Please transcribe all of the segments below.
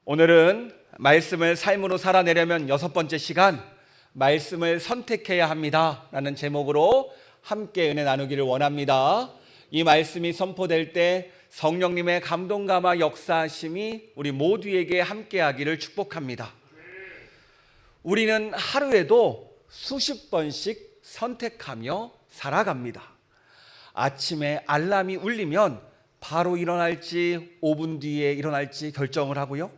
오늘은 말씀을 삶으로 살아내려면 6번째 시간, 말씀을 선택해야 합니다 라는 제목으로 함께 은혜 나누기를 원합니다. 이 말씀이 선포될 때 성령님의 감동감화 역사하심이 우리 모두에게 함께하기를 축복합니다. 우리는 하루에도 수십 번씩 선택하며 살아갑니다. 아침에 알람이 울리면 바로 일어날지 5분 뒤에 일어날지 결정을 하고요,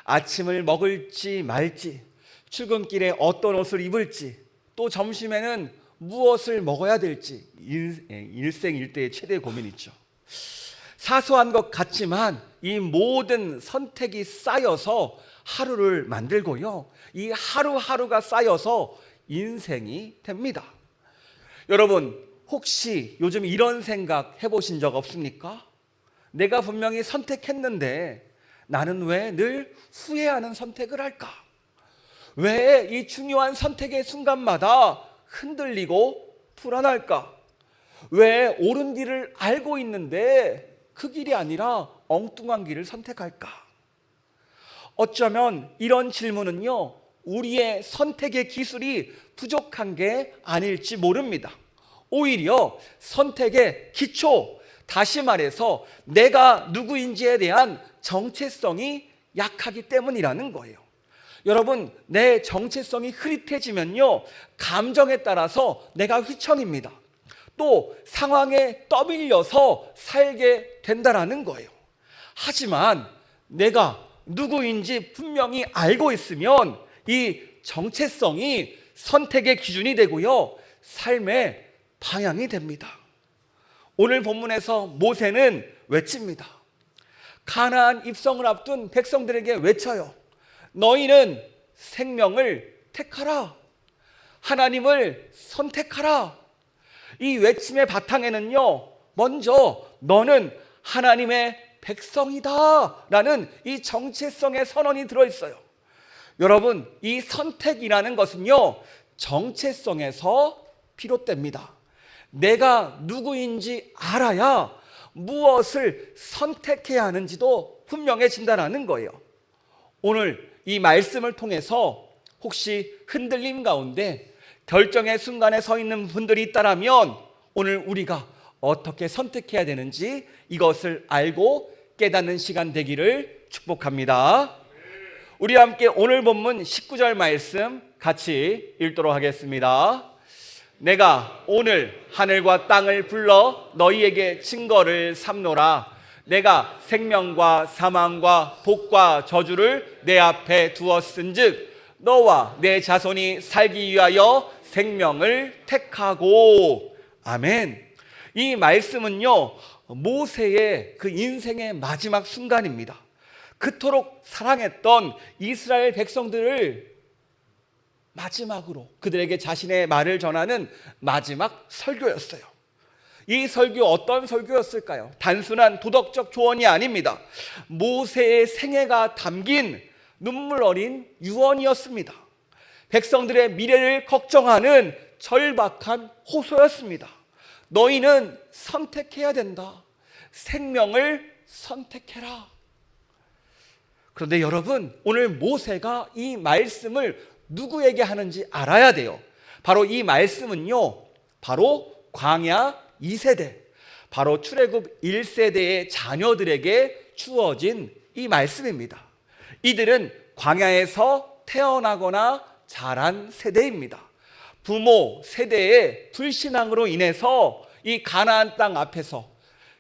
아침을 먹을지 말지, 출근길에 어떤 옷을 입을지, 또 점심에는 무엇을 먹어야 될지 일생일대의 최대 고민이죠. 사소한 것 같지만 이 모든 선택이 쌓여서 하루를 만들고요, 이 하루하루가 쌓여서 인생이 됩니다. 여러분, 혹시 요즘 이런 생각 해보신 적 없습니까? 내가 분명히 선택했는데 나는 왜 늘 후회하는 선택을 할까? 왜 이 중요한 선택의 순간마다 흔들리고 불안할까? 왜 옳은 길을 알고 있는데 그 길이 아니라 엉뚱한 길을 선택할까? 어쩌면 이런 질문은요, 우리의 선택의 기술이 부족한 게 아닐지 모릅니다. 오히려 선택의 기초, 다시 말해서 내가 누구인지에 대한 정체성이 약하기 때문이라는 거예요. 여러분, 내 정체성이 흐릿해지면요, 감정에 따라서 내가 휘청입니다. 또 상황에 떠밀려서 살게 된다라는 거예요. 하지만 내가 누구인지 분명히 알고 있으면 이 정체성이 선택의 기준이 되고요, 삶의 방향이 됩니다. 오늘 본문에서 모세는 외칩니다. 가나안 입성을 앞둔 백성들에게 외쳐요. 너희는 생명을 택하라. 하나님을 선택하라. 이 외침의 바탕에는요, 먼저 너는 하나님의 백성이다 라는 이 정체성의 선언이 들어있어요. 여러분, 이 선택이라는 것은요, 정체성에서 비롯됩니다. 내가 누구인지 알아야 무엇을 선택해야 하는지도 분명해진다는 거예요. 오늘 이 말씀을 통해서 혹시 흔들림 가운데 결정의 순간에 서 있는 분들이 있다면 오늘 우리가 어떻게 선택해야 되는지 이것을 알고 깨닫는 시간 되기를 축복합니다. 우리 함께 오늘 본문 19절 말씀 같이 읽도록 하겠습니다. 내가 오늘 하늘과 땅을 불러 너희에게 증거를 삼노라. 내가 생명과 사망과 복과 저주를 내 앞에 두었은즉 너와 내 자손이 살기 위하여 생명을 택하고. 아멘. 이 말씀은요, 모세의 그 인생의 마지막 순간입니다. 그토록 사랑했던 이스라엘 백성들을 마지막으로 그들에게 자신의 말을 전하는 마지막 설교였어요. 이 설교 어떤 설교였을까요? 단순한 도덕적 조언이 아닙니다. 모세의 생애가 담긴 눈물 어린 유언이었습니다. 백성들의 미래를 걱정하는 절박한 호소였습니다. 너희는 선택해야 된다. 생명을 선택해라. 그런데 여러분, 오늘 모세가 이 말씀을 누구에게 하는지 알아야 돼요. 바로 이 말씀은요, 바로 광야 2세대, 바로 출애굽 1세대의 자녀들에게 주어진 이 말씀입니다. 이들은 광야에서 태어나거나 자란 세대입니다. 부모 세대의 불신앙으로 인해서 이 가나안 땅 앞에서,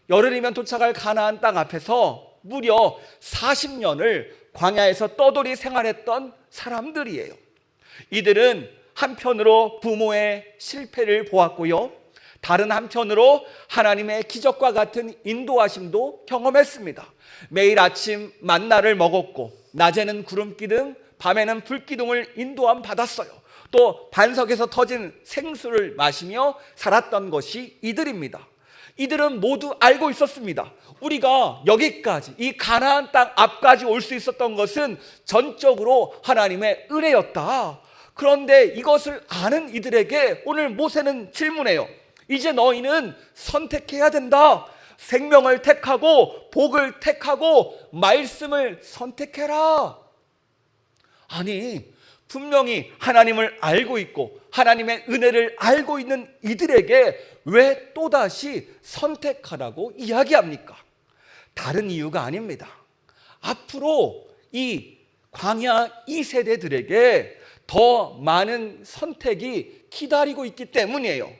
열흘이면 도착할 가나안 땅 앞에서 무려 40년을 광야에서 떠돌이 생활했던 사람들이에요. 이들은 한편으로 부모의 실패를 보았고요, 다른 한편으로 하나님의 기적과 같은 인도하심도 경험했습니다. 매일 아침 만나를 먹었고 낮에는 구름기둥, 밤에는 불기둥을 인도함 받았어요. 또 반석에서 터진 생수를 마시며 살았던 것이 이들입니다. 이들은 모두 알고 있었습니다. 우리가 여기까지, 이 가나안 땅 앞까지 올 수 있었던 것은 전적으로 하나님의 은혜였다. 그런데 이것을 아는 이들에게 오늘 모세는 질문해요. 이제 너희는 선택해야 된다. 생명을 택하고 복을 택하고 말씀을 선택해라. 아니, 분명히 하나님을 알고 있고 하나님의 은혜를 알고 있는 이들에게 왜 또다시 선택하라고 이야기합니까? 다른 이유가 아닙니다. 앞으로 이 광야 2세대들에게 더 많은 선택이 기다리고 있기 때문이에요.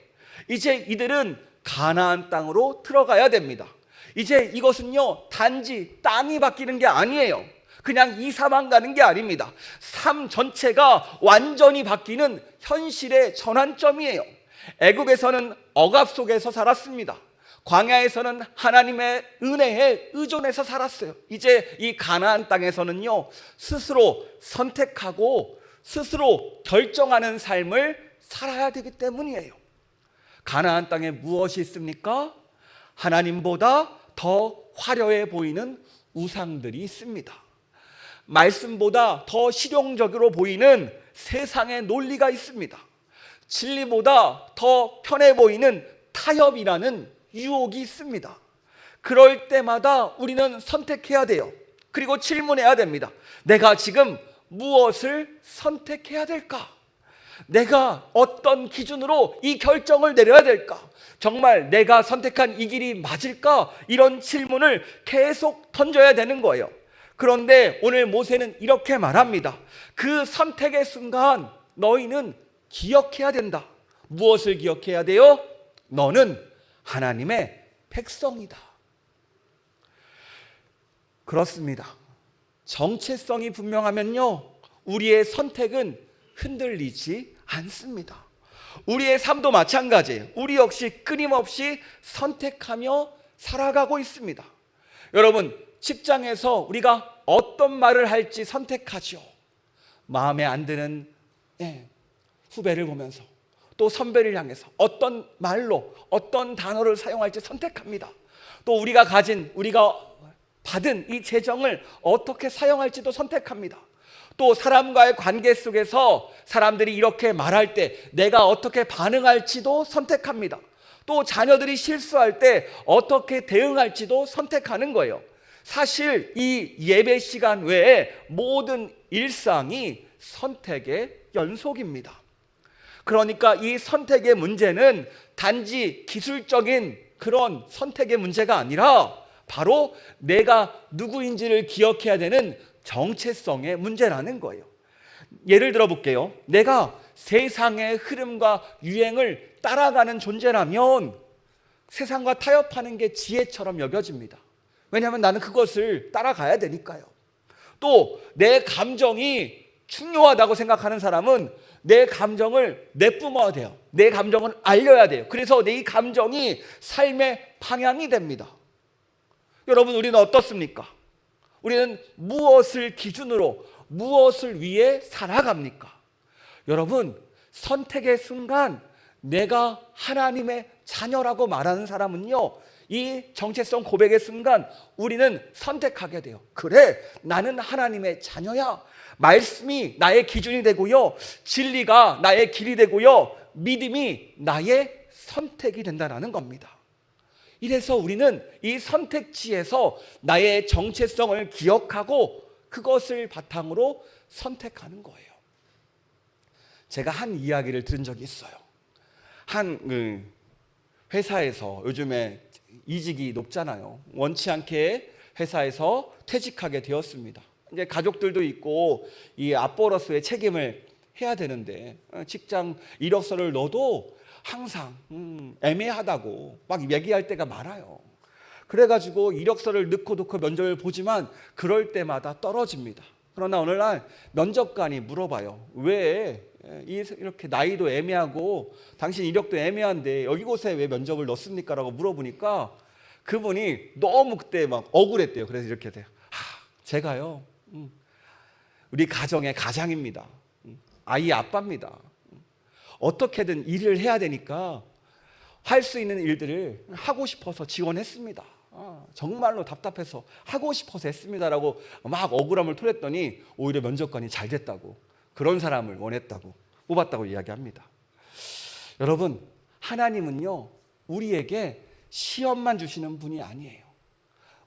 이제 이들은 가나안 땅으로 들어가야 됩니다. 이제 이것은요, 단지 땅이 바뀌는 게 아니에요. 그냥 이사만 가는 게 아닙니다. 삶 전체가 완전히 바뀌는 현실의 전환점이에요. 애굽에서는 억압 속에서 살았습니다. 광야에서는 하나님의 은혜에 의존해서 살았어요. 이제 이 가나안 땅에서는요, 스스로 선택하고 스스로 결정하는 삶을 살아야 되기 때문이에요. 가나안 땅에 무엇이 있습니까? 하나님보다 더 화려해 보이는 우상들이 있습니다. 말씀보다 더 실용적으로 보이는 세상의 논리가 있습니다. 진리보다 더 편해 보이는 타협이라는 유혹이 있습니다. 그럴 때마다 우리는 선택해야 돼요. 그리고 질문해야 됩니다. 내가 지금 무엇을 선택해야 될까? 내가 어떤 기준으로 이 결정을 내려야 될까? 정말 내가 선택한 이 길이 맞을까? 이런 질문을 계속 던져야 되는 거예요. 그런데 오늘 모세는 이렇게 말합니다. 그 선택의 순간 너희는 기억해야 된다. 무엇을 기억해야 돼요? 너는 하나님의 백성이다. 그렇습니다. 정체성이 분명하면요, 우리의 선택은 흔들리지 않습니다. 우리의 삶도 마찬가지예요. 우리 역시 끊임없이 선택하며 살아가고 있습니다. 여러분, 직장에서 우리가 어떤 말을 할지 선택하죠. 마음에 안 드는 후배를 보면서, 또 선배를 향해서 어떤 말로 어떤 단어를 사용할지 선택합니다. 또 우리가 받은 이 재정을 어떻게 사용할지도 선택합니다. 또 사람과의 관계 속에서 사람들이 이렇게 말할 때 내가 어떻게 반응할지도 선택합니다. 또 자녀들이 실수할 때 어떻게 대응할지도 선택하는 거예요. 사실 이 예배 시간 외에 모든 일상이 선택의 연속입니다. 그러니까 이 선택의 문제는 단지 기술적인 그런 선택의 문제가 아니라 바로 내가 누구인지를 기억해야 되는 정체성의 문제라는 거예요. 예를 들어 볼게요. 내가 세상의 흐름과 유행을 따라가는 존재라면 세상과 타협하는 게 지혜처럼 여겨집니다. 왜냐하면 나는 그것을 따라가야 되니까요. 또 내 감정이 중요하다고 생각하는 사람은 내 감정을 내뿜어야 돼요. 내 감정을 알려야 돼요. 그래서 내 감정이 삶의 방향이 됩니다. 여러분, 우리는 어떻습니까? 우리는 무엇을 기준으로, 무엇을 위해 살아갑니까? 여러분, 선택의 순간 내가 하나님의 자녀라고 말하는 사람은요, 이 정체성 고백의 순간 우리는 선택하게 돼요. 그래, 나는 하나님의 자녀야. 말씀이 나의 기준이 되고요, 진리가 나의 길이 되고요, 믿음이 나의 선택이 된다는 겁니다. 이래서 우리는 이 선택지에서 나의 정체성을 기억하고 그것을 바탕으로 선택하는 거예요. 제가 한 이야기를 들은 적이 있어요. 한 회사에서 요즘에 이직이 높잖아요. 원치 않게 회사에서 퇴직하게 되었습니다. 이제 가족들도 있고 이 앞벌어스의 책임을 해야 되는데 직장 이력서를 넣어도 항상 애매하다고 막 얘기할 때가 많아요. 그래가지고 이력서를 넣고 면접을 보지만 그럴 때마다 떨어집니다. 그러나 어느 날 면접관이 물어봐요. 왜 이렇게 나이도 애매하고 당신 이력도 애매한데 이곳에 왜 면접을 넣습니까? 라고 물어보니까 그분이 너무 그때 막 억울했대요. 그래서 이렇게 돼요. 제가요, 우리 가정의 가장입니다. 아이 아빠입니다. 어떻게든 일을 해야 되니까 할 수 있는 일들을 하고 싶어서 지원했습니다. 정말로 답답해서 하고 싶어서 했습니다라고 막 억울함을 토했더니 오히려 면접관이 잘 됐다고, 그런 사람을 원했다고, 뽑았다고 이야기합니다. 여러분, 하나님은요, 우리에게 시험만 주시는 분이 아니에요.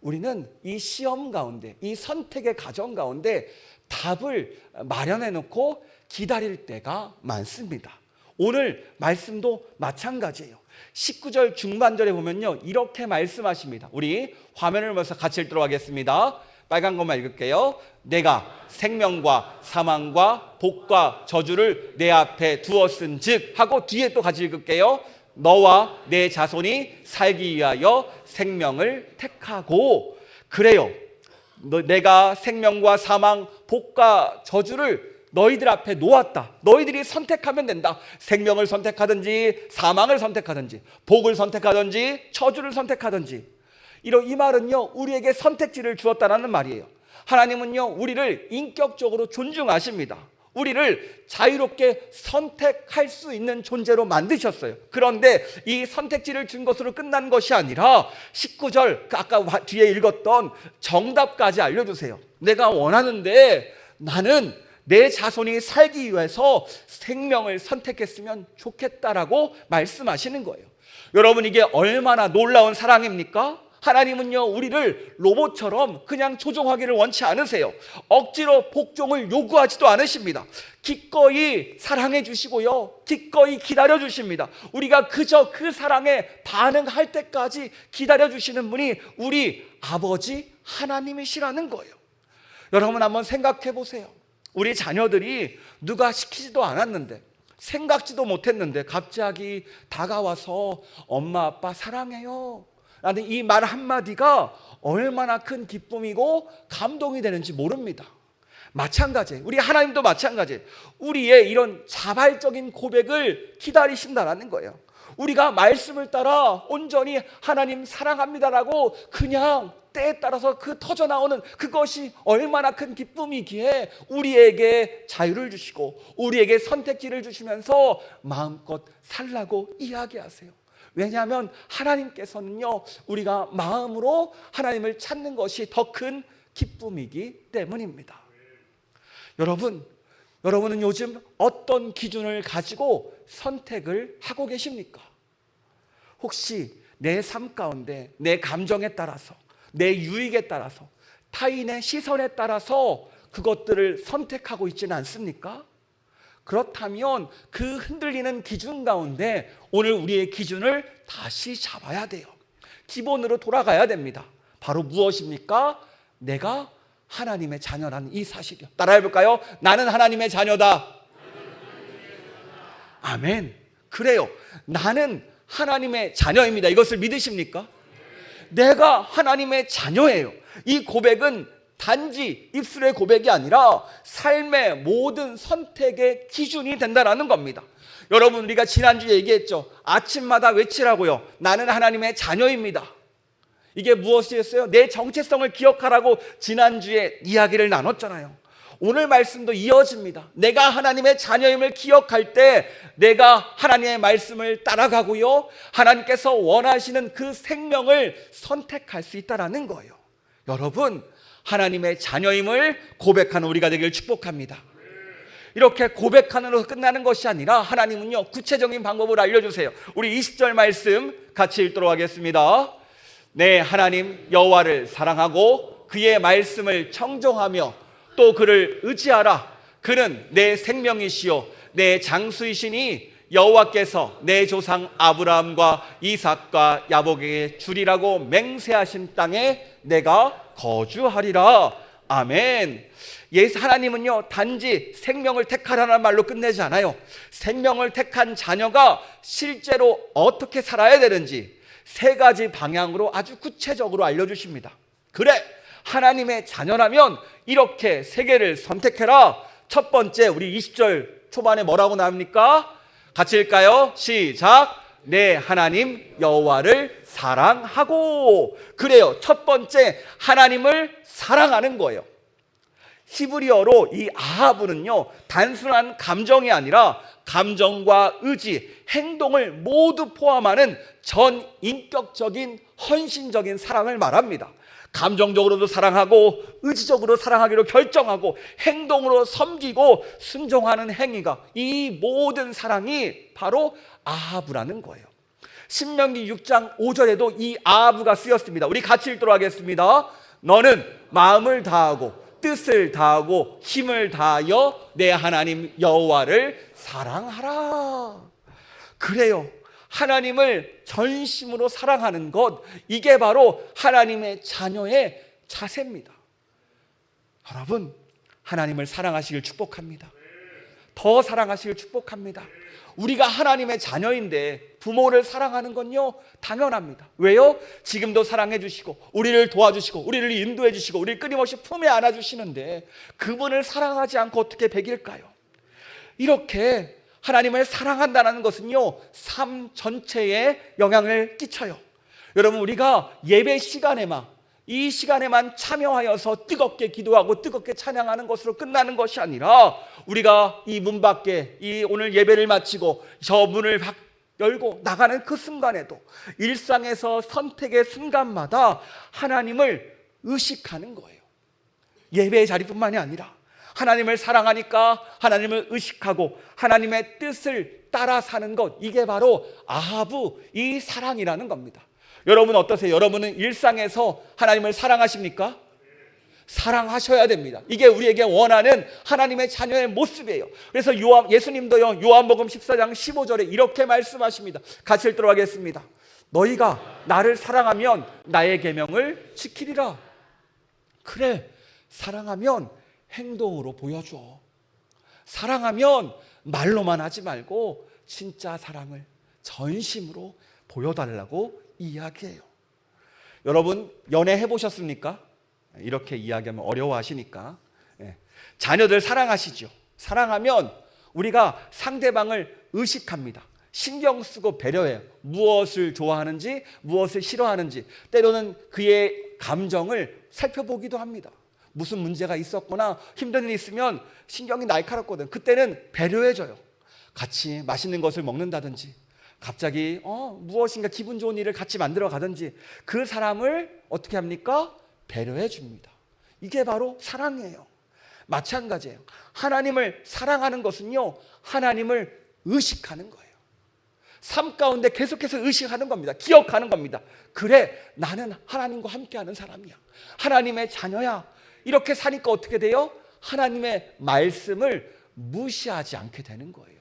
우리는 이 시험 가운데, 이 선택의 과정 가운데 답을 마련해 놓고 기다릴 때가 많습니다. 오늘 말씀도 마찬가지예요. 19절 중반절에 보면요, 이렇게 말씀하십니다. 우리 화면을 보면서 같이 읽도록 하겠습니다. 빨간 것만 읽을게요. 내가 생명과 사망과 복과 저주를 내 앞에 두었은즉 하고 뒤에 또 같이 읽을게요. 너와 내 자손이 살기 위하여 생명을 택하고. 그래요, 내가 생명과 사망, 복과 저주를 너희들 앞에 놓았다. 너희들이 선택하면 된다. 생명을 선택하든지 사망을 선택하든지 복을 선택하든지 저주를 선택하든지. 이 말은요, 우리에게 선택지를 주었다는 말이에요. 하나님은요, 우리를 인격적으로 존중하십니다. 우리를 자유롭게 선택할 수 있는 존재로 만드셨어요. 그런데 이 선택지를 준 것으로 끝난 것이 아니라 19절 아까 뒤에 읽었던 정답까지 알려주세요. 내가 원하는데 나는 내 자손이 살기 위해서 생명을 선택했으면 좋겠다라고 말씀하시는 거예요. 여러분, 이게 얼마나 놀라운 사랑입니까? 하나님은요, 우리를 로봇처럼 그냥 조종하기를 원치 않으세요. 억지로 복종을 요구하지도 않으십니다. 기꺼이 사랑해 주시고요, 기꺼이 기다려 주십니다. 우리가 그저 그 사랑에 반응할 때까지 기다려 주시는 분이 우리 아버지 하나님이시라는 거예요. 여러분, 한번 생각해 보세요. 우리 자녀들이 누가 시키지도 않았는데, 생각지도 못했는데 갑자기 다가와서 엄마 아빠 사랑해요 라는 이 말 한마디가 얼마나 큰 기쁨이고 감동이 되는지 모릅니다. 마찬가지예요. 우리 하나님도 마찬가지예요. 우리의 이런 자발적인 고백을 기다리신다라는 거예요. 우리가 말씀을 따라 온전히 하나님 사랑합니다라고 그냥 때에 따라서 그 터져나오는 그것이 얼마나 큰 기쁨이기에 우리에게 자유를 주시고 우리에게 선택지를 주시면서 마음껏 살라고 이야기하세요. 왜냐하면 하나님께서는요, 우리가 마음으로 하나님을 찾는 것이 더 큰 기쁨이기 때문입니다. 여러분은 요즘 어떤 기준을 가지고 선택을 하고 계십니까? 혹시 내 삶 가운데 내 감정에 따라서, 내 유익에 따라서, 타인의 시선에 따라서 그것들을 선택하고 있지는 않습니까? 그렇다면 그 흔들리는 기준 가운데 오늘 우리의 기준을 다시 잡아야 돼요. 기본으로 돌아가야 됩니다. 바로 무엇입니까? 내가 하나님의 자녀라는 이 사실이요. 따라해 볼까요? 나는 하나님의 자녀다. 아멘. 그래요. 나는 하나님의 자녀입니다. 이것을 믿으십니까? 내가 하나님의 자녀예요. 이 고백은 단지 입술의 고백이 아니라 삶의 모든 선택의 기준이 된다는 겁니다. 여러분, 우리가 지난주에 얘기했죠. 아침마다 외치라고요. 나는 하나님의 자녀입니다. 이게 무엇이었어요? 내 정체성을 기억하라고 지난주에 이야기를 나눴잖아요. 오늘 말씀도 이어집니다. 내가 하나님의 자녀임을 기억할 때 내가 하나님의 말씀을 따라가고요, 하나님께서 원하시는 그 생명을 선택할 수 있다는 거예요. 여러분, 하나님의 자녀임을 고백하는 우리가 되기를 축복합니다. 이렇게 고백하는으로 끝나는 것이 아니라 하나님은요, 구체적인 방법을 알려주세요. 우리 20절 말씀 같이 읽도록 하겠습니다. 네, 하나님 여호와를 사랑하고 그의 말씀을 청종하며 또 그를 의지하라. 그는 내 생명이시요 내 장수이시니 여호와께서 내 조상 아브라함과 이삭과 야곱에게 주리라고 맹세하신 땅에 내가 거주하리라. 아멘. 하나님은요, 단지 생명을 택하라는 말로 끝내지 않아요. 생명을 택한 자녀가 실제로 어떻게 살아야 되는지 세 가지 방향으로 아주 구체적으로 알려주십니다. 그래, 하나님의 자녀라면 이렇게 세 개를 선택해라. 첫 번째, 우리 20절 초반에 뭐라고 나옵니까? 같이 읽을까요? 시작. 네, 하나님 여호와를 사랑하고. 그래요, 첫 번째 하나님을 사랑하는 거예요. 히브리어로 이 아하브는요, 단순한 감정이 아니라 감정과 의지, 행동을 모두 포함하는 전 인격적인 헌신적인 사랑을 말합니다. 감정적으로도 사랑하고 의지적으로 사랑하기로 결정하고 행동으로 섬기고 순종하는 행위가, 이 모든 사랑이 바로 아하브라는 거예요. 신명기 6장 5절에도 이 아하브가 쓰였습니다. 우리 같이 읽도록 하겠습니다. 너는 마음을 다하고 뜻을 다하고 힘을 다하여 내 하나님 여호와를 사랑하라. 그래요. 하나님을 전심으로 사랑하는 것, 이게 바로 하나님의 자녀의 자세입니다. 여러분, 하나님을 사랑하시길 축복합니다. 더 사랑하시길 축복합니다. 우리가 하나님의 자녀인데 부모를 사랑하는 건요, 당연합니다. 왜요? 지금도 사랑해 주시고 우리를 도와주시고 우리를 인도해 주시고 우리를 끊임없이 품에 안아 주시는데 그분을 사랑하지 않고 어떻게 배길까요? 이렇게 하나님을 사랑한다는 것은요, 삶 전체에 영향을 끼쳐요. 여러분, 우리가 예배 시간에만, 이 시간에만 참여하여서 뜨겁게 기도하고 뜨겁게 찬양하는 것으로 끝나는 것이 아니라 우리가 이 문 밖에 이 오늘 예배를 마치고 저 문을 열고 나가는 그 순간에도 일상에서 선택의 순간마다 하나님을 의식하는 거예요. 예배의 자리뿐만이 아니라 하나님을 사랑하니까 하나님을 의식하고 하나님의 뜻을 따라 사는 것, 이게 바로 아하브 이 사랑이라는 겁니다. 여러분 어떠세요? 여러분은 일상에서 하나님을 사랑하십니까? 사랑하셔야 됩니다. 이게 우리에게 원하는 하나님의 자녀의 모습이에요. 그래서 예수님도요, 요한복음 14장 15절에 이렇게 말씀하십니다. 같이 읽도록 하겠습니다. 너희가 나를 사랑하면 나의 계명을 지키리라. 그래, 사랑하면 행동으로 보여줘. 사랑하면 말로만 하지 말고 진짜 사랑을 전심으로 보여달라고 이야기해요. 여러분, 연애해 보셨습니까? 이렇게 이야기하면 어려워하시니까. 자녀들 사랑하시죠? 사랑하면 우리가 상대방을 의식합니다. 신경 쓰고 배려해요. 무엇을 좋아하는지, 무엇을 싫어하는지, 때로는 그의 감정을 살펴보기도 합니다. 무슨 문제가 있었거나 힘든 일이 있으면 신경이 날카롭거든. 그때는 배려해줘요. 같이 맛있는 것을 먹는다든지, 갑자기 무엇인가 기분 좋은 일을 같이 만들어 가든지 그 사람을 어떻게 합니까? 배려해 줍니다. 이게 바로 사랑이에요. 마찬가지예요. 하나님을 사랑하는 것은요, 하나님을 의식하는 거예요. 삶 가운데 계속해서 의식하는 겁니다. 기억하는 겁니다. 그래, 나는 하나님과 함께하는 사람이야. 하나님의 자녀야. 이렇게 사니까 어떻게 돼요? 하나님의 말씀을 무시하지 않게 되는 거예요.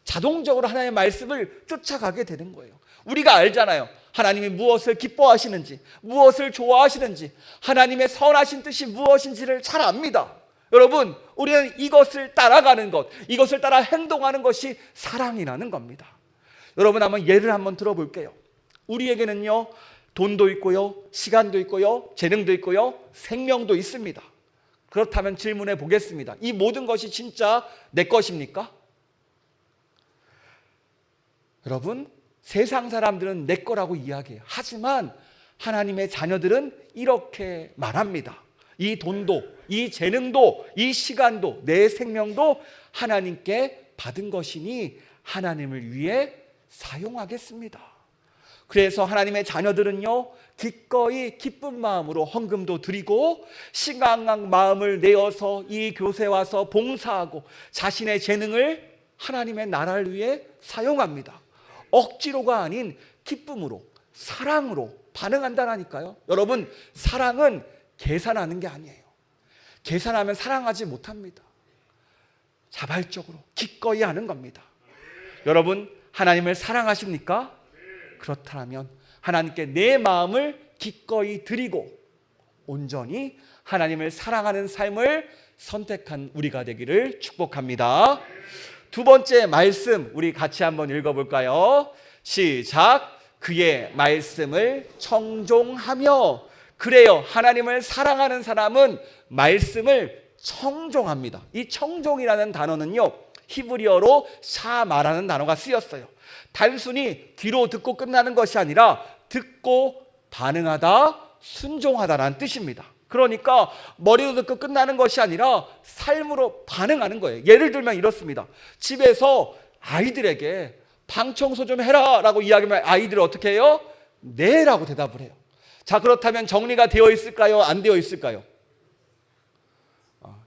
자동적으로 하나님의 말씀을 쫓아가게 되는 거예요. 우리가 알잖아요. 하나님이 무엇을 기뻐하시는지, 무엇을 좋아하시는지, 하나님의 선하신 뜻이 무엇인지를 잘 압니다. 여러분, 우리는 이것을 따라가는 것, 이것을 따라 행동하는 것이 사랑이라는 겁니다. 여러분, 예를 한번 들어볼게요. 우리에게는요, 돈도 있고요, 시간도 있고요, 재능도 있고요, 생명도 있습니다. 그렇다면 질문해 보겠습니다. 이 모든 것이 진짜 내 것입니까? 여러분, 세상 사람들은 내 거라고 이야기해요. 하지만 하나님의 자녀들은 이렇게 말합니다. 이 돈도, 이 재능도, 이 시간도, 내 생명도 하나님께 받은 것이니 하나님을 위해 사용하겠습니다. 그래서 하나님의 자녀들은요, 기꺼이 기쁜 마음으로 헌금도 드리고 신강한 마음을 내어서 이 교회에 와서 봉사하고 자신의 재능을 하나님의 나라를 위해 사용합니다. 억지로가 아닌 기쁨으로, 사랑으로 반응한다라니까요. 여러분, 사랑은 계산하는 게 아니에요. 계산하면 사랑하지 못합니다. 자발적으로 기꺼이 하는 겁니다. 여러분, 하나님을 사랑하십니까? 그렇다면 하나님께 내 마음을 기꺼이 드리고 온전히 하나님을 사랑하는 삶을 선택한 우리가 되기를 축복합니다. 두 번째 말씀 우리 같이 한번 읽어볼까요? 시작. 그의 말씀을 청종하며. 그래요, 하나님을 사랑하는 사람은 말씀을 청종합니다. 이 청종이라는 단어는요, 히브리어로 샤마라는 단어가 쓰였어요. 단순히 귀로 듣고 끝나는 것이 아니라 듣고 반응하다, 순종하다라는 뜻입니다. 그러니까 머리로 듣고 끝나는 것이 아니라 삶으로 반응하는 거예요. 예를 들면 이렇습니다. 집에서 아이들에게 방 청소 좀 해라 라고 이야기하면 아이들은 어떻게 해요? 네 라고 대답을 해요. 자, 그렇다면 정리가 되어 있을까요? 안 되어 있을까요?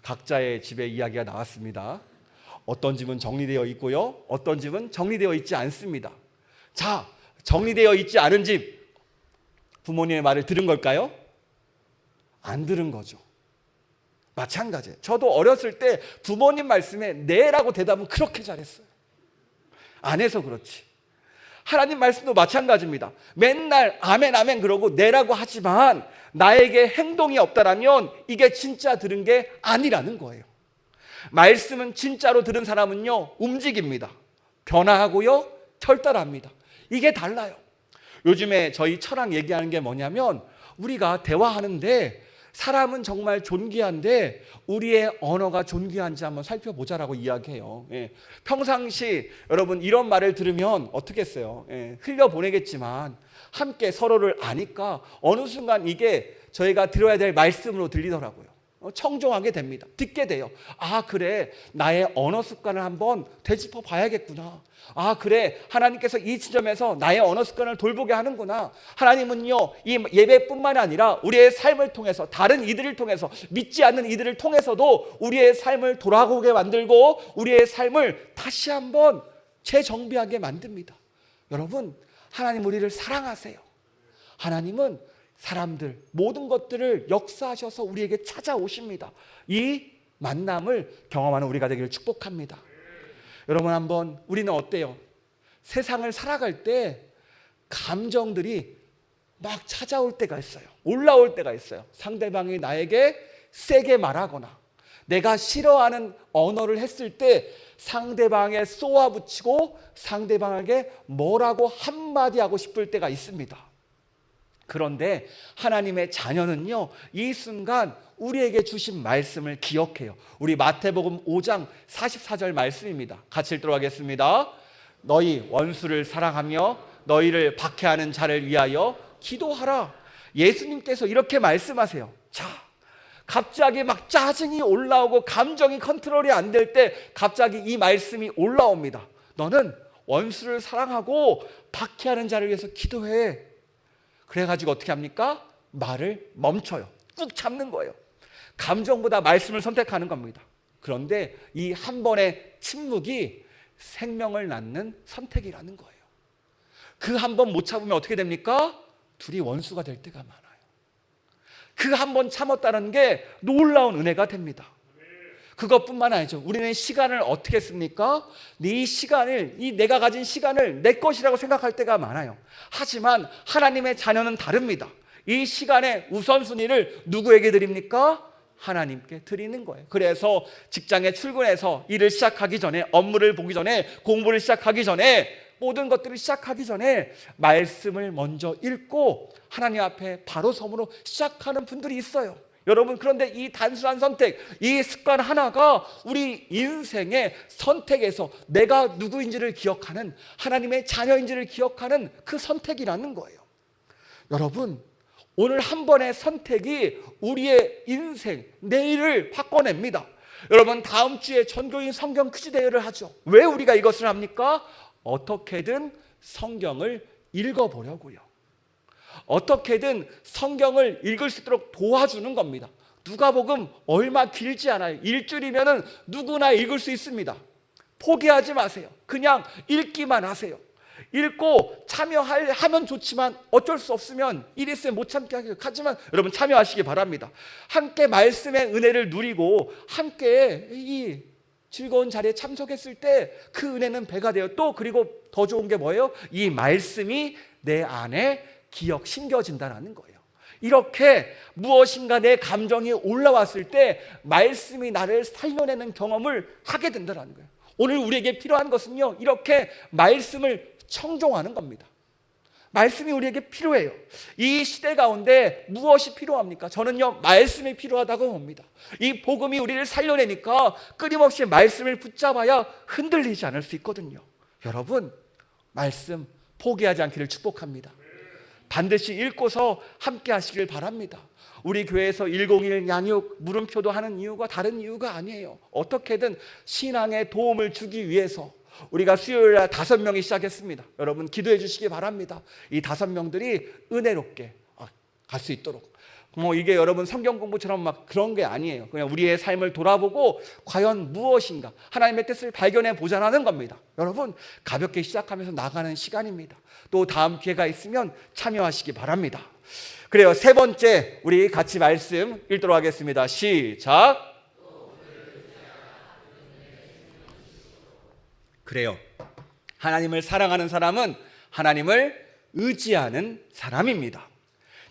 각자의 집의 이야기가 나왔습니다. 어떤 집은 정리되어 있고요, 어떤 집은 정리되어 있지 않습니다. 자, 정리되어 있지 않은 집, 부모님의 말을 들은 걸까요? 안 들은 거죠. 마찬가지예요. 저도 어렸을 때 부모님 말씀에 네라고 대답은 그렇게 잘했어요. 안 해서 그렇지. 하나님 말씀도 마찬가지입니다. 맨날 아멘 아멘 그러고 네라고 하지만 나에게 행동이 없다라면 이게 진짜 들은 게 아니라는 거예요. 말씀은 진짜로 들은 사람은요, 움직입니다. 변화하고요, 결단합니다. 이게 달라요. 요즘에 저희 철학 얘기하는 게 뭐냐면, 우리가 대화하는데 사람은 정말 존귀한데 우리의 언어가 존귀한지 한번 살펴보자라고 이야기해요. 평상시 여러분 이런 말을 들으면 어떻겠어요? 흘려보내겠지만 함께 서로를 아니까 어느 순간 이게 저희가 들어야 될 말씀으로 들리더라고요. 청종하게 됩니다. 듣게 돼요. 아, 그래, 나의 언어 습관을 한번 되짚어 봐야겠구나. 아, 그래, 하나님께서 이 지점에서 나의 언어 습관을 돌보게 하는구나. 하나님은요, 이 예배뿐만 아니라 우리의 삶을 통해서, 다른 이들을 통해서, 믿지 않는 이들을 통해서도 우리의 삶을 돌아오게 만들고 우리의 삶을 다시 한번 재정비하게 만듭니다. 여러분, 하나님 우리를 사랑하세요. 하나님은 사람들, 모든 것들을 역사하셔서 우리에게 찾아오십니다. 이 만남을 경험하는 우리가 되기를 축복합니다. 여러분, 한번 우리는 어때요? 세상을 살아갈 때 감정들이 막 찾아올 때가 있어요. 올라올 때가 있어요. 상대방이 나에게 세게 말하거나 내가 싫어하는 언어를 했을 때 상대방에 쏘아붙이고 상대방에게 뭐라고 한마디 하고 싶을 때가 있습니다. 그런데 하나님의 자녀는요, 이 순간 우리에게 주신 말씀을 기억해요. 우리 마태복음 5장 44절 말씀입니다. 같이 읽도록 하겠습니다. 너희 원수를 사랑하며 너희를 박해하는 자를 위하여 기도하라. 예수님께서 이렇게 말씀하세요. 자, 갑자기 막 짜증이 올라오고 감정이 컨트롤이 안 될 때 갑자기 이 말씀이 올라옵니다. 너는 원수를 사랑하고 박해하는 자를 위해서 기도해. 그래가지고 어떻게 합니까? 말을 멈춰요. 꾹 참는 거예요. 감정보다 말씀을 선택하는 겁니다. 그런데 이 한 번의 침묵이 생명을 낳는 선택이라는 거예요. 그 한 번 못 참으면 어떻게 됩니까? 둘이 원수가 될 때가 많아요. 그 한 번 참았다는 게 놀라운 은혜가 됩니다. 그것뿐만 아니죠. 우리는 시간을 어떻게 씁니까? 이 시간을, 이 내가 가진 시간을 내 것이라고 생각할 때가 많아요. 하지만 하나님의 자녀는 다릅니다. 이 시간의 우선순위를 누구에게 드립니까? 하나님께 드리는 거예요. 그래서 직장에 출근해서 일을 시작하기 전에, 업무를 보기 전에, 공부를 시작하기 전에, 모든 것들을 시작하기 전에 말씀을 먼저 읽고 하나님 앞에 바로 섬으로 시작하는 분들이 있어요. 여러분, 그런데 이 단순한 선택, 이 습관 하나가 우리 인생의 선택에서 내가 누구인지를 기억하는, 하나님의 자녀인지를 기억하는 그 선택이라는 거예요. 여러분, 오늘 한 번의 선택이 우리의 인생, 내일을 바꿔냅니다. 여러분, 다음 주에 전교인 성경 퀴즈 대회를 하죠. 왜 우리가 이것을 합니까? 어떻게든 성경을 읽어보려고요. 어떻게든 성경을 읽을 수 있도록 도와주는 겁니다. 누가복음 얼마 길지 않아요. 일주일이면 누구나 읽을 수 있습니다. 포기하지 마세요. 그냥 읽기만 하세요. 읽고 참여하면 좋지만 어쩔 수 없으면 일 있으면 못 참게 하지만 여러분 참여하시기 바랍니다. 함께 말씀의 은혜를 누리고 함께 이 즐거운 자리에 참석했을 때 그 은혜는 배가 돼요. 또 그리고 더 좋은 게 뭐예요? 이 말씀이 내 안에 기억 심겨진다는 거예요. 이렇게 무엇인가 내 감정이 올라왔을 때 말씀이 나를 살려내는 경험을 하게 된다는 거예요. 오늘 우리에게 필요한 것은요, 이렇게 말씀을 청종하는 겁니다. 말씀이 우리에게 필요해요. 이 시대 가운데 무엇이 필요합니까? 저는요, 말씀이 필요하다고 봅니다. 이 복음이 우리를 살려내니까 끊임없이 말씀을 붙잡아야 흔들리지 않을 수 있거든요. 여러분, 말씀 포기하지 않기를 축복합니다. 반드시 읽고서 함께 하시길 바랍니다. 우리 교회에서 101 양육 물음표도 하는 이유가 다른 이유가 아니에요. 어떻게든 신앙에 도움을 주기 위해서 우리가 수요일날 5명이 시작했습니다. 여러분 기도해 주시기 바랍니다. 이 5명들이 은혜롭게 갈 수 있도록 뭐 이게 여러분 성경 공부처럼 막 그런 게 아니에요. 그냥 우리의 삶을 돌아보고 과연 무엇인가 하나님의 뜻을 발견해 보자는 겁니다. 여러분 가볍게 시작하면서 나가는 시간입니다. 또 다음 기회가 있으면 참여하시기 바랍니다. 그래요. 세 번째 우리 같이 말씀 읽도록 하겠습니다. 시작. 그래요. 하나님을 사랑하는 사람은 하나님을 의지하는 사람입니다.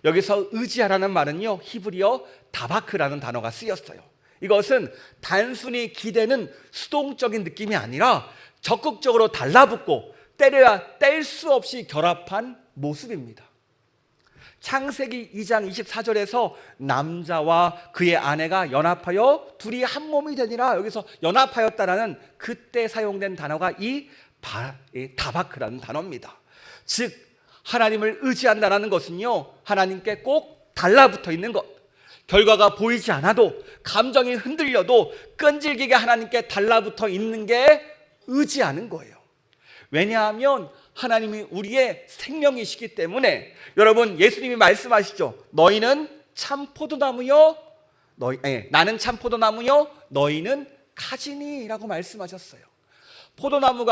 여기서 의지하라는 말은요, 히브리어 다바크라는 단어가 쓰였어요. 이것은 단순히 기대는 수동적인 느낌이 아니라 적극적으로 달라붙고 때려야 뗄 수 없이 결합한 모습입니다. 창세기 2장 24절에서 남자와 그의 아내가 연합하여 둘이 한 몸이 되니라, 여기서 연합하였다라는 그때 사용된 단어가 이 다바크라는 단어입니다. 즉 하나님을 의지한다는 것은요, 하나님께 꼭 달라붙어 있는 것, 결과가 보이지 않아도 감정이 흔들려도 끈질기게 하나님께 달라붙어 있는 게 의지하는 거예요. 왜냐하면 하나님이 우리의 생명이시기 때문에. 여러분 예수님이 말씀하시죠. 너희는 참 포도나무요, 나는 참 포도나무요, 너희는 가지니 라고 말씀하셨어요. 포도나무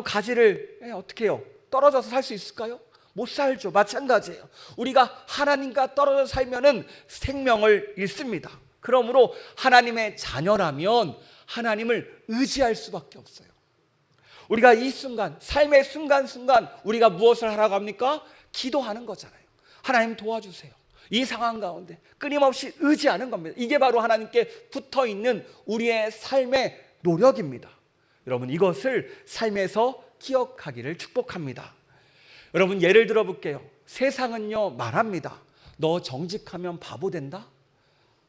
가지를 어떻게 해요? 떨어져서 살 수 있을까요? 못 살죠. 마찬가지예요. 우리가 하나님과 떨어져 살면은 생명을 잃습니다. 그러므로 하나님의 자녀라면 하나님을 의지할 수밖에 없어요. 우리가 이 순간, 삶의 순간순간 우리가 무엇을 하라고 합니까? 기도하는 거잖아요. 하나님 도와주세요. 이 상황 가운데 끊임없이 의지하는 겁니다. 이게 바로 하나님께 붙어있는 우리의 삶의 노력입니다. 여러분 이것을 삶에서 기억하기를 축복합니다. 여러분 예를 들어 볼게요. 세상은요 말합니다. 너 정직하면 바보 된다?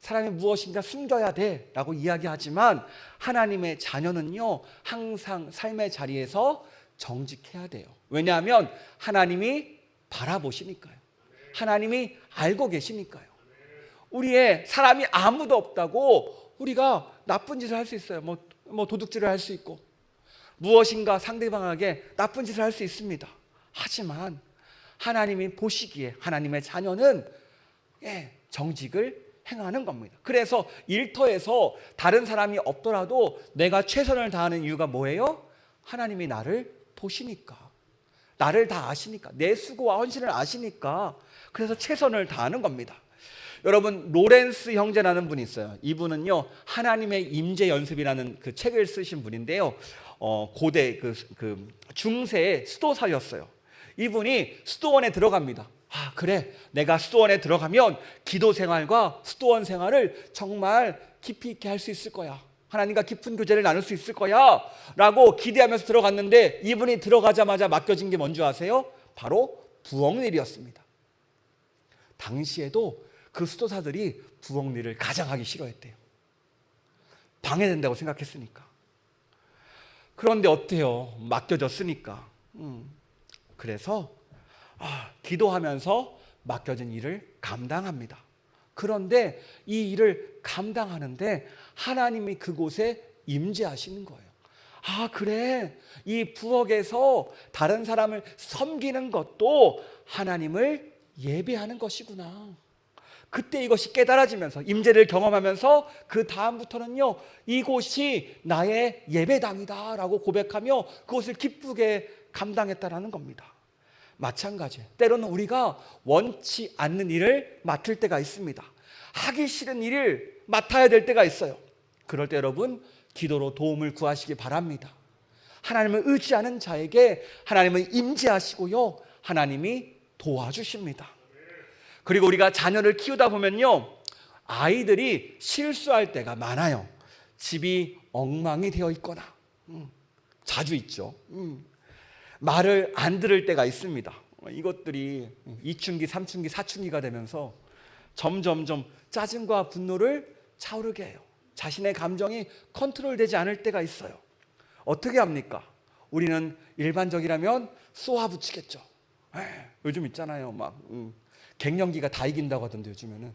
사람이 무엇인가 숨겨야 돼 라고 이야기하지만 하나님의 자녀는요 항상 삶의 자리에서 정직해야 돼요. 왜냐하면 하나님이 바라보시니까요. 하나님이 알고 계시니까요. 우리의 사람이 아무도 없다고 우리가 나쁜 짓을 할 수 있어요. 뭐 도둑질을 할 수 있고 무엇인가 상대방에게 나쁜 짓을 할 수 있습니다. 하지만 하나님이 보시기에 하나님의 자녀는 정직을 행하는 겁니다. 그래서 일터에서 다른 사람이 없더라도 내가 최선을 다하는 이유가 뭐예요? 하나님이 나를 보시니까, 나를 다 아시니까, 내 수고와 헌신을 아시니까, 그래서 최선을 다하는 겁니다. 여러분 로렌스 형제라는 분이 있어요. 이분은요 하나님의 임재 연습이라는 그 책을 쓰신 분인데요, 고대 그 중세의 수도사였어요. 이분이 수도원에 들어갑니다. 아 그래, 내가 수도원에 들어가면 기도 생활과 수도원 생활을 정말 깊이 있게 할 수 있을 거야, 하나님과 깊은 교제를 나눌 수 있을 거야 라고 기대하면서 들어갔는데, 이분이 들어가자마자 맡겨진 게 뭔지 아세요? 바로 부엌일이었습니다. 당시에도 그 수도사들이 부엌일을 가장 하기 싫어했대요. 방해된다고 생각했으니까. 그런데 어때요? 맡겨졌으니까. 그래서 기도하면서 맡겨진 일을 감당합니다. 그런데 이 일을 감당하는데 하나님이 그곳에 임재하시는 거예요. 아 그래, 이 부엌에서 다른 사람을 섬기는 것도 하나님을 예배하는 것이구나. 그때 이것이 깨달아지면서 임재를 경험하면서 그 다음부터는요 이곳이 나의 예배당이다 라고 고백하며 그것을 기쁘게 감당했다라는 겁니다. 마찬가지예요. 때로는 우리가 원치 않는 일을 맡을 때가 있습니다. 하기 싫은 일을 맡아야 될 때가 있어요. 그럴 때 여러분 기도로 도움을 구하시기 바랍니다. 하나님을 의지하는 자에게 하나님은 임재하시고요 하나님이 도와주십니다. 그리고 우리가 자녀를 키우다 보면요 아이들이 실수할 때가 많아요. 집이 엉망이 되어 있거나 자주 있죠. 말을 안 들을 때가 있습니다. 이것들이 2춘기, 3춘기, 4춘기가 되면서 점점점 짜증과 분노를 차오르게 해요. 자신의 감정이 컨트롤되지 않을 때가 있어요. 어떻게 합니까? 우리는 일반적이라면 쏘아붙이겠죠. 요즘 있잖아요. 막 갱년기가 다 이긴다고 하던데 요즘에는.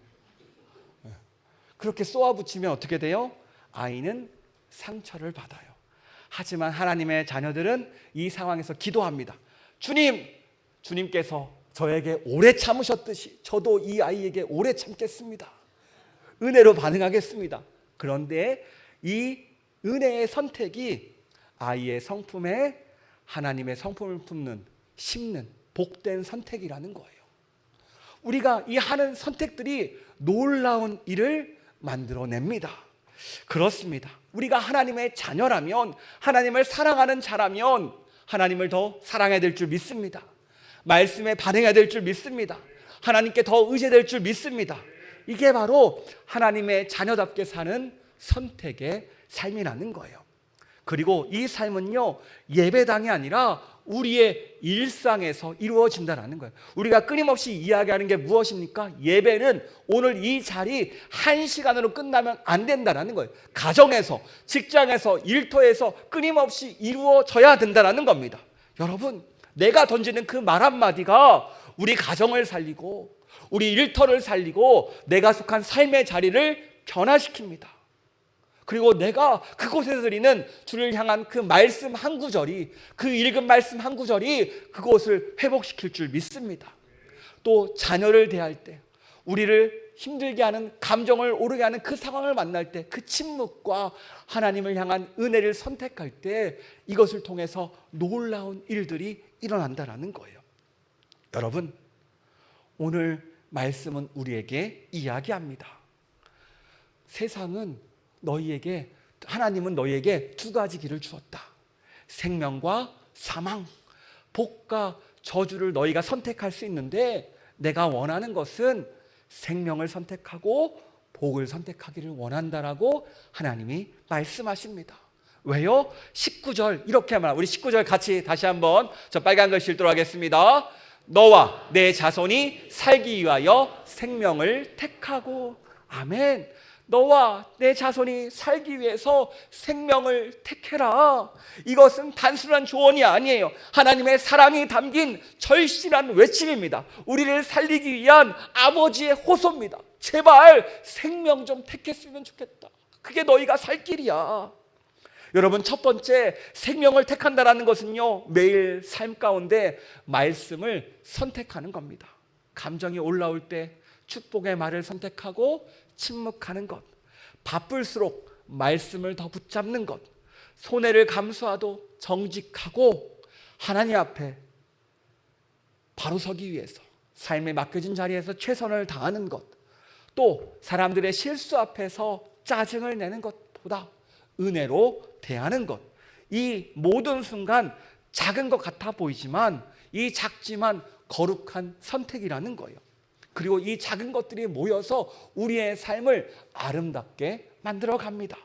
그렇게 쏘아붙이면 어떻게 돼요? 아이는 상처를 받아요. 하지만 하나님의 자녀들은 이 상황에서 기도합니다. 주님께서 저에게 오래 참으셨듯이 저도 이 아이에게 오래 참겠습니다. 은혜로 반응하겠습니다. 그런데 이 은혜의 선택이 아이의 성품에 하나님의 성품을 품는, 심는 복된 선택이라는 거예요. 우리가 이 하는 선택들이 놀라운 일을 만들어냅니다. 그렇습니다. 우리가 하나님의 자녀라면, 하나님을 사랑하는 자라면 하나님을 더 사랑해야 될 줄 믿습니다. 말씀에 반응해야 될 줄 믿습니다. 하나님께 더 의지해야 될 줄 믿습니다. 이게 바로 하나님의 자녀답게 사는 선택의 삶이라는 거예요. 그리고 이 삶은요, 예배당이 아니라 우리의 일상에서 이루어진다는 거예요. 우리가 끊임없이 이야기하는 게 무엇입니까? 예배는 오늘 이 자리 1시간으로 끝나면 안 된다는 거예요. 가정에서, 직장에서, 일터에서 끊임없이 이루어져야 된다는 겁니다. 여러분, 내가 던지는 그 말 한마디가 우리 가정을 살리고 우리 일터를 살리고 내가 속한 삶의 자리를 변화시킵니다. 그리고 내가 그곳에서 드리는 주를 향한 그 말씀 한 구절이, 그 읽은 말씀 한 구절이 그곳을 회복시킬 줄 믿습니다. 또 자녀를 대할 때, 우리를 힘들게 하는, 감정을 오르게 하는 그 상황을 만날 때 그 침묵과 하나님을 향한 은혜를 선택할 때 이것을 통해서 놀라운 일들이 일어난다는 거예요. 여러분, 오늘 말씀은 우리에게 이야기합니다. 세상은 너희에게, 하나님은 너희에게 두 가지 길을 주었다. 생명과 사망, 복과 저주를 너희가 선택할 수 있는데 내가 원하는 것은 생명을 선택하고 복을 선택하기를 원한다라고 하나님이 말씀하십니다. 왜요? 19절 이렇게 말합니다. 우리 19절 같이 다시 한번 저 빨간 글씨 읽도록 하겠습니다. 너와 내 자손이 살기 위하여 생명을 택하고. 아멘. 너와 내 자손이 살기 위해서 생명을 택해라. 이것은 단순한 조언이 아니에요. 하나님의 사랑이 담긴 절실한 외침입니다. 우리를 살리기 위한 아버지의 호소입니다. 제발 생명 좀 택했으면 좋겠다. 그게 너희가 살 길이야. 여러분, 첫 번째 생명을 택한다는 것은요, 매일 삶 가운데 말씀을 선택하는 겁니다. 감정이 올라올 때 축복의 말을 선택하고 침묵하는 것, 바쁠수록 말씀을 더 붙잡는 것, 손해를 감수하도 정직하고 하나님 앞에 바로 서기 위해서 삶에 맡겨진 자리에서 최선을 다하는 것, 또 사람들의 실수 앞에서 짜증을 내는 것보다 은혜로 대하는 것, 이 모든 순간 작은 것 같아 보이지만 이 작지만 거룩한 선택이라는 거예요. 그리고 이 작은 것들이 모여서 우리의 삶을 아름답게 만들어 갑니다.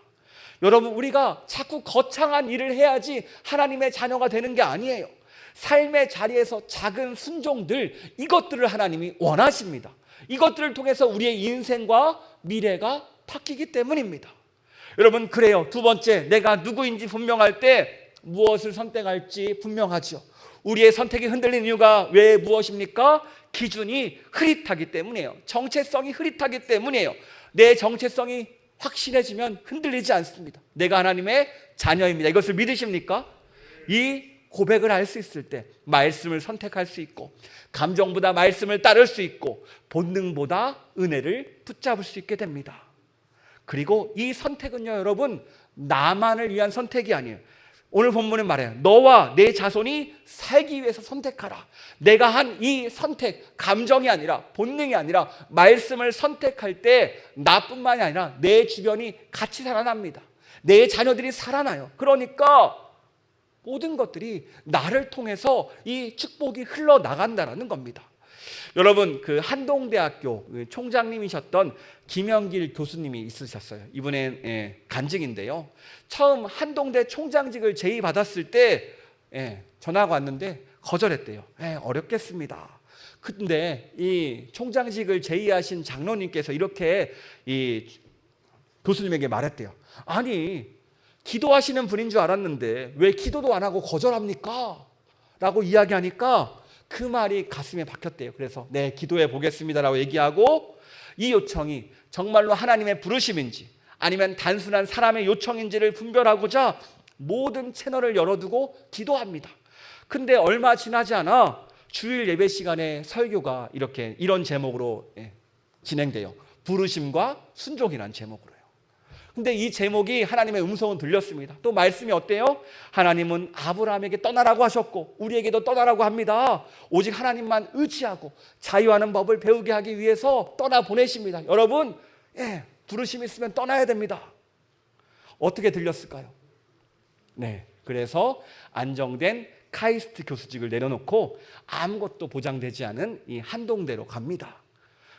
여러분, 우리가 자꾸 거창한 일을 해야지 하나님의 자녀가 되는 게 아니에요. 삶의 자리에서 작은 순종들, 이것들을 하나님이 원하십니다. 이것들을 통해서 우리의 인생과 미래가 바뀌기 때문입니다. 여러분, 그래요. 두 번째, 내가 누구인지 분명할 때 무엇을 선택할지 분명하죠. 우리의 선택이 흔들리는 이유가 왜 무엇입니까? 기준이 흐릿하기 때문이에요. 정체성이 흐릿하기 때문이에요. 내 정체성이 확실해지면 흔들리지 않습니다. 내가 하나님의 자녀입니다. 이것을 믿으십니까? 이 고백을 할 수 있을 때 말씀을 선택할 수 있고, 감정보다 말씀을 따를 수 있고, 본능보다 은혜를 붙잡을 수 있게 됩니다. 그리고 이 선택은요, 여러분, 나만을 위한 선택이 아니에요. 오늘 본문은 말해요. 너와 내 자손이 살기 위해서 선택하라. 내가 한 이 선택, 감정이 아니라, 본능이 아니라 말씀을 선택할 때 나뿐만이 아니라 내 주변이 같이 살아납니다. 내 자녀들이 살아나요. 그러니까 모든 것들이 나를 통해서 이 축복이 흘러나간다는 겁니다. 여러분, 그 한동대학교 총장님이셨던 김영길 교수님이 있으셨어요. 이분은 간증인데요. 처음 한동대 총장직을 제의받았을 때 전화가 왔는데 거절했대요. 어렵겠습니다. 근데 이 총장직을 제의하신 장로님께서 이렇게 이 교수님에게 말했대요. 아니, 기도하시는 분인 줄 알았는데 왜 기도도 안 하고 거절합니까? 라고 이야기하니까 그 말이 가슴에 박혔대요. 그래서 네, 기도해 보겠습니다라고 얘기하고, 이 요청이 정말로 하나님의 부르심인지 아니면 단순한 사람의 요청인지를 분별하고자 모든 채널을 열어두고 기도합니다. 근데 얼마 지나지 않아 주일 예배 시간에 설교가 이런 제목으로 진행돼요. 부르심과 순종이라는 제목으로요. 근데 이 제목이 하나님의 음성은 들렸습니다. 또 말씀이 어때요? 하나님은 아브라함에게 떠나라고 하셨고 우리에게도 떠나라고 합니다. 오직 하나님만 의지하고 자유하는 법을 배우게 하기 위해서 떠나보내십니다. 여러분, 부르심 있으면 떠나야 됩니다. 어떻게 들렸을까요? 네, 그래서 안정된 카이스트 교수직을 내려놓고 아무것도 보장되지 않은 이 한동대로 갑니다.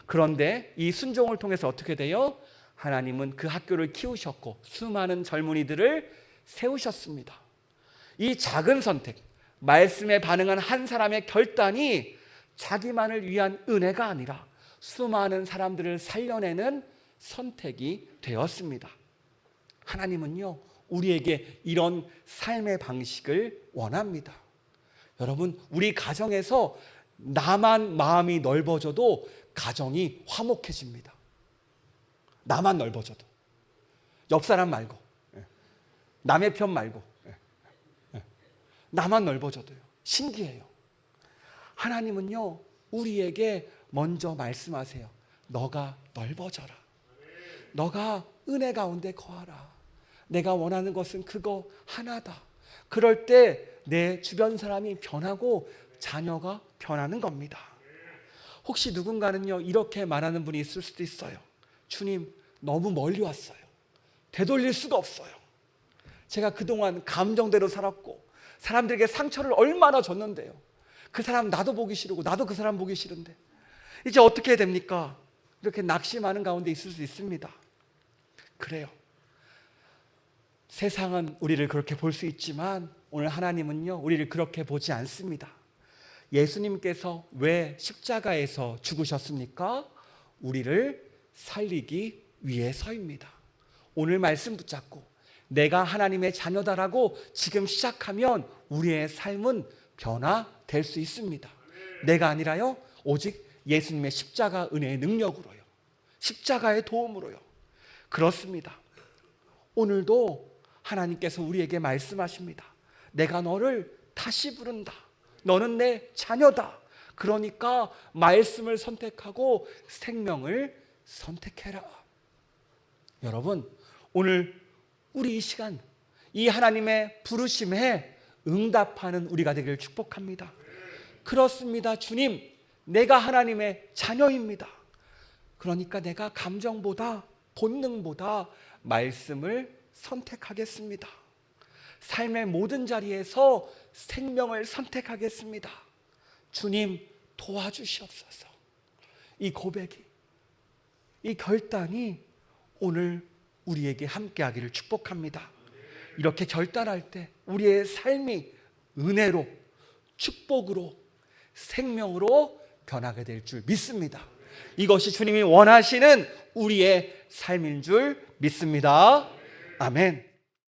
그런데 이 순종을 통해서 어떻게 돼요? 하나님은 그 학교를 키우셨고 수많은 젊은이들을 세우셨습니다. 이 작은 선택, 말씀에 반응한 한 사람의 결단이 자기만을 위한 은혜가 아니라 수많은 사람들을 살려내는 선택이 되었습니다. 하나님은요, 우리에게 이런 삶의 방식을 원합니다. 여러분, 우리 가정에서 나만 마음이 넓어져도 가정이 화목해집니다. 나만 넓어져도. 옆 사람 말고, 남의 편 말고, 나만 넓어져도요. 신기해요. 하나님은요, 우리에게 먼저 말씀하세요. 너가 넓어져라. 너가 은혜 가운데 거하라. 내가 원하는 것은 그거 하나다. 그럴 때 내 주변 사람이 변하고 자녀가 변하는 겁니다. 혹시 누군가는요, 이렇게 말하는 분이 있을 수도 있어요. 주님, 너무 멀리 왔어요. 되돌릴 수가 없어요. 제가 그동안 감정대로 살았고 사람들에게 상처를 얼마나 줬는데요. 그 사람 나도 보기 싫고 나도 그 사람 보기 싫은데 이제 어떻게 해야 됩니까? 이렇게 낙심하는 가운데 있을 수 있습니다. 그래요. 세상은 우리를 그렇게 볼 수 있지만 오늘 하나님은요, 우리를 그렇게 보지 않습니다. 예수님께서 왜 십자가에서 죽으셨습니까? 우리를 살리기 위해서입니다. 오늘 말씀 붙잡고 내가 하나님의 자녀다라고 지금 시작하면 우리의 삶은 변화될 수 있습니다. 내가 아니라요, 오직 예수님의 십자가 은혜의 능력으로요, 십자가의 도움으로요. 그렇습니다. 오늘도 하나님께서 우리에게 말씀하십니다. 내가 너를 다시 부른다. 너는 내 자녀다. 그러니까 말씀을 선택하고 생명을 선택해라. 여러분, 오늘 우리 이 시간 이 하나님의 부르심에 응답하는 우리가 되기를 축복합니다. 그렇습니다. 주님, 내가 하나님의 자녀입니다. 그러니까 내가 감정보다 본능보다 말씀을 선택하겠습니다. 삶의 모든 자리에서 생명을 선택하겠습니다. 주님, 도와주시옵소서. 이 고백이, 이 결단이 오늘 우리에게 함께하기를 축복합니다. 이렇게 결단할 때 우리의 삶이 은혜로, 축복으로, 생명으로 변하게 될 줄 믿습니다. 이것이 주님이 원하시는 우리의 삶인 줄 믿습니다. 아멘.